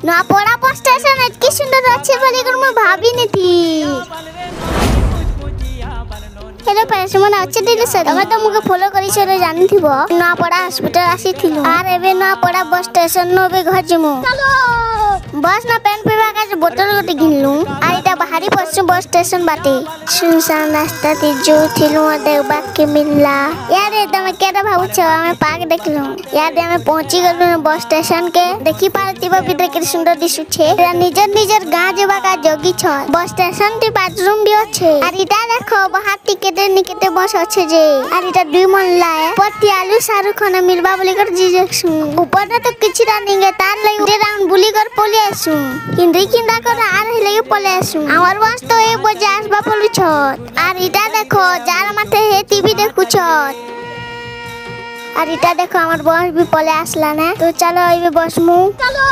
नूआपड़ा bus station एतकी सुंदर अच्छे बोलिकर मैं भाभी नहीं थी। हेलो पैसे मन अच्छे दिले सर तबे तो मुके फॉलो करी छले जानि थिबो नूआपड़ा हॉस्पिटल आसी थिलु आर एबे नूआपड़ा बस स्टेशन नो बे घर जिमु चलो बस ना पेन पेबा का बोतल गोटे घिनलु आ इटा बाहरी पश्चिम बस स्टेशन बाटे सुनसान रास्ता ती जो थिलु देखबा के मिलला यार तमे केटा भाबु छ हमें पार्क देखलु यार हमें पहुंची गलु बस स्टेशन के देखि पारतिबा भी देख सुंदर दिसु छे निजर निजर गां जेबा का जोगी छ बस स्टेशन ती बाथरूम भी अच्छे आर इटा देखो बाहर टिकट निकटे बस अच्छे जे आर इटा दुई मन लाए पति आलू शाहरुख खान मिलबा बोली कर जीजसु ऊपर तो किछि रानिंग तार लई राउंड बुली कर पोले आसु किंदी किंदा कर आर हेले पोले आसु हमर बस तो 1 बजे आसबा पोलु छत आर इटा देखो जार माथे हे टीवी देखु छत आर इटा देखो हमर बस भी पोले आसला ना तो चलो एबे बस मु चलो।